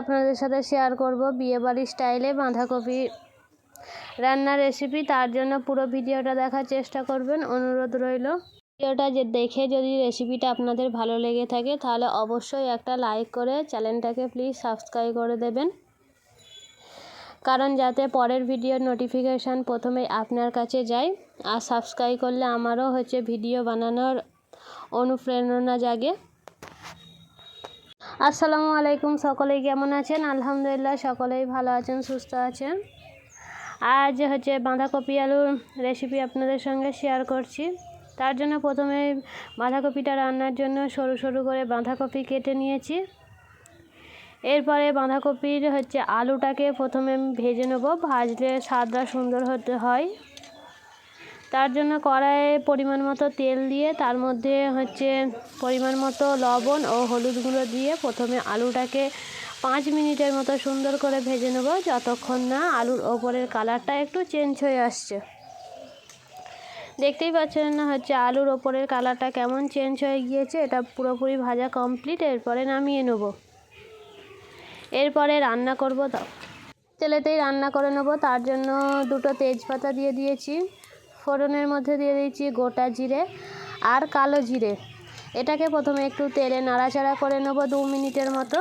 আপনাদের সাথে শেয়ার করব বিয়েবাড়ির স্টাইলে বাঁধাকপি রান্নার রেসিপি। তার জন্য পুরো ভিডিওটা দেখার চেষ্টা করবেন, অনুরোধ রইল। ভিডিওটা দেখে যদি রেসিপিটা আপনাদের ভালো লেগে থাকে তাহলে অবশ্যই একটা লাইক করে চ্যানেলটাকে প্লিজ সাবস্ক্রাইব করে দেবেন, কারণ যাতে পরের ভিডিওর নোটিফিকেশান প্রথমেই আপনার কাছে যায়। আর সাবস্ক্রাইব করলে আমারও ভিডিও বানানোর অনুপ্রেরণা জাগে। আসসালামু আলাইকুম, সকলেই কেমন আছেন? আলহামদুলিল্লাহ সকলেই ভালো আছেন, সুস্থ আছেন। আজ বাঁধাকপি আলুর রেসিপি আপনাদের সঙ্গে শেয়ার করছি। তার জন্য প্রথমে বাঁধাকপিটা রান্নার জন্য সরু সরু করে বাঁধাকপি কেটে নিয়েছি। এরপরে বাঁধাকপির আলুটাকে প্রথমে ভেজে নেব, ভাজলে স্বাদটা সুন্দর হতে হয়। তার জন্য কড়াইয়ে পরিমাণ মতো তেল দিয়ে তার মধ্যে পরিমাণ মতো লবণ ও হলুদ গুঁড়ো দিয়ে প্রথমে আলুটাকে 5 মিনিটের মতো সুন্দর করে ভেজে নেব, যতক্ষণ না আলুর ওপরের কালারটা একটু চেঞ্জ হয়ে আসছে। দেখতেই পাচ্ছেন না আলুর ওপরের কালারটা কেমন চেঞ্জ হয়ে গিয়েছে। এটা পুরোপুরি ভাজা কমপ্লিট। এরপরে নামিয়ে নেব। এরপরে রান্না করব, তেলেতেই রান্না করে নেব। তার জন্য 2টো তেজপাতা দিয়ে দিয়েছি। ফোড়নের মধ্যে দিয়ে দিয়েছি গোটা জিরে আর কালো জিরে। এটাকে প্রথমে একটু তেলে নাড়াচাড়া করে নেব 2 মিনিটের মতো।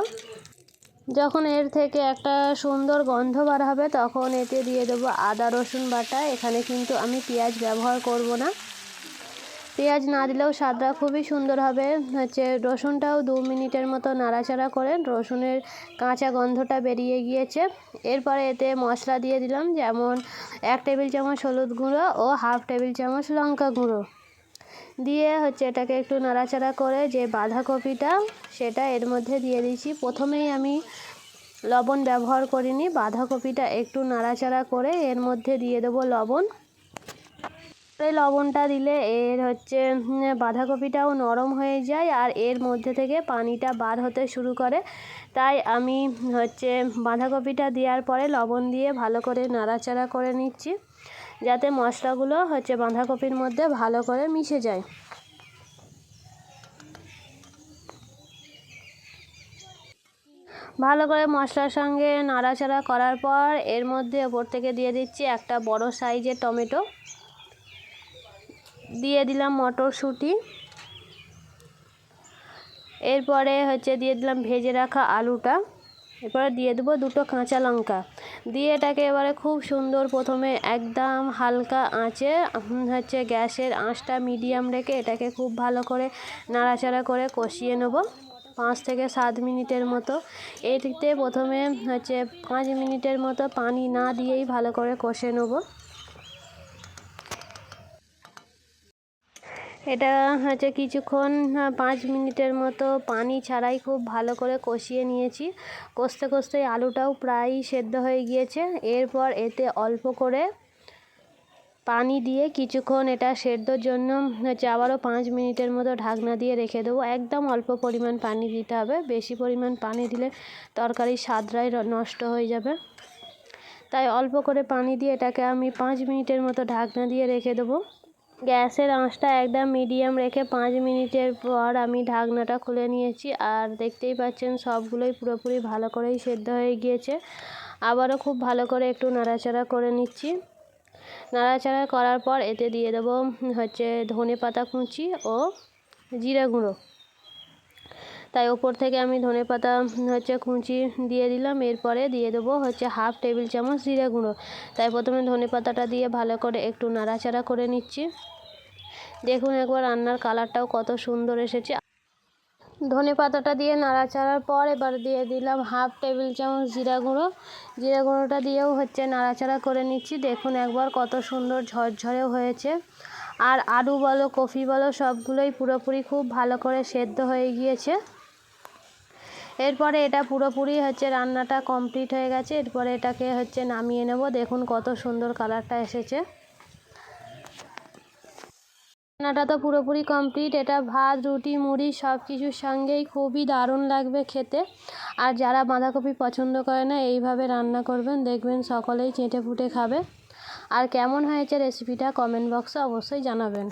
যখন এর থেকে একটা সুন্দর গন্ধ বার হবে তখন এতে দিয়ে দেবো আদা রসুন বাটা। এখানে কিন্তু আমি পেঁয়াজ ব্যবহার করব না, পেঁয়াজ না দিলেও স্বাদটা খুবই সুন্দর হবে। রসুনটাও 2 মিনিটের মতো নাড়াচাড়া করে রসুনের কাঁচা গন্ধটা বেরিয়ে গিয়েছে। এরপরে এতে মশলা দিয়ে দিলাম, যেমন 1 টেবিল চামচ হলুদ গুঁড়ো ও 1/2 টেবিল চামচ লঙ্কা গুঁড়ো দিয়ে এটাকে একটু নাড়াচাড়া করে যে বাঁধাকপিটা সেটা এর মধ্যে দিয়ে দিয়েছি। প্রথমেই আমি লবণ ব্যবহার করিনি, বাঁধাকপিটা একটু নাড়াচাড়া করে এর মধ্যে দিয়ে দেবো লবণ। এই লবণটা দিলে এর বাঁধাকপিটাও নরম হয়ে যায় আর এর মধ্যে থেকে পানিটা বার হতে শুরু করে। তাই আমি বাঁধাকপিটা দেওয়ার পরে লবণ দিয়ে ভালো করে নাড়াচাড়া করে নিচ্ছি, যাতে মশলাগুলো বাঁধাকপির মধ্যে ভালো করে মিশে যায়। ভালো করে মশলার সঙ্গে নাড়াচাড়া করার পর এর মধ্যে ওপর থেকে দিয়ে দিচ্ছি একটা বড় সাইজের টমেটো, দিয়ে দিলাম মটরশুঁটি, এরপরে দিয়ে দিলাম ভেজে রাখা আলুটা, এরপরে দিয়ে দেবো 2টো কাঁচা লঙ্কা দিয়ে এটাকে এবারে খুব সুন্দর প্রথমে একদম হালকা আঁচে গ্যাসের আঁচটা মিডিয়াম রেখে এটাকে খুব ভালো করে নাড়াচাড়া করে কষিয়ে নেব 5 থেকে 7 মিনিটের মতো। এটিতে প্রথমে 5 মিনিটের মতো পানি না দিয়েই ভালো করে কষে নেব। এটা কিছুক্ষণ 5 মিনিটের মতো পানি ছাড়াই খুব ভালো করে কষিয়ে নিয়েছি। কষতে কষতে আলুটাও প্রায় সেদ্ধ হয়ে গিয়েছে। এরপর এতে অল্প করে পানি দিয়ে কিছুক্ষণ এটা সেদ্ধর জন্য আবারও 5 মিনিটের মতো ঢাকনা দিয়ে রেখে দেবো। একদম অল্প পরিমাণ পানি দিতে হবে, বেশি পরিমাণ পানি দিলে তরকারির স্বাদটাই নষ্ট হয়ে যাবে। তাই অল্প করে পানি দিয়ে এটাকে আমি 5 মিনিটের মতো ঢাকনা দিয়ে রেখে দেবো। গ্যাসের আঁচটা একদম মিডিয়াম রেখে 5 মিনিটের পর আমি ঢাকনাটা খুলে নিয়েছি। আর দেখতেই পাচ্ছেন সবগুলোই পুরোপুরি ভালো করেই সেদ্ধ হয়ে গিয়েছে। আবারও খুব ভালো করে একটু নাড়াচাড়া করে নিচ্ছি। নাড়াচাড়া করার পর এতে দিয়ে দেবো ধনেপাতা কুচি ও জিরে গুঁড়ো। তাই ওপর থেকে আমি ধনেপাতা কুচি দিয়ে দিলাম। এরপরে দিয়ে দেবো 1/2 টেবিল চামচ জিরে গুঁড়ো। তাই প্রথমে ধনেপাতাটা দিয়ে ভালো করে একটু নাড়াচাড়া করে নিচ্ছি। দেখুন একবার রান্নার কালারটাও কত সুন্দর এসেছে। ধনেপাতাটা দিয়ে নাড়াচাড়ার পর এবার দিয়ে দিলাম 1/2 টেবিল চামচ জিরা গুঁড়ো। জিরা গুঁড়োটা দিয়েও নাড়াচাড়া করে নিচ্ছি। দেখুন একবার কত সুন্দর ঝরঝরেও হয়েছে। আর আলু বলো কফি বলো সবগুলোই পুরোপুরি খুব ভালো করে সেদ্ধ হয়ে গিয়েছে। এরপরে এটা পুরোপুরি রান্নাটা কমপ্লিট হয়ে গেছে। এরপরে এটাকে নামিয়ে নেব। দেখুন কত সুন্দর কালারটা এসেছে। রান্নাটা তো পুরোপুরি কমপ্লিট। এটা ভাত রুটি মুড়ি সব কিছুর সঙ্গেই খুবই দারুণ লাগবে খেতে। আর যারা বাঁধাকপি পছন্দ করে না এইভাবে রান্না করবেন, দেখবেন সকলেই চেটে পুটে খাবে। আর কেমন হয়েছে রেসিপিটা কমেন্ট বক্সে অবশ্যই জানাবেন।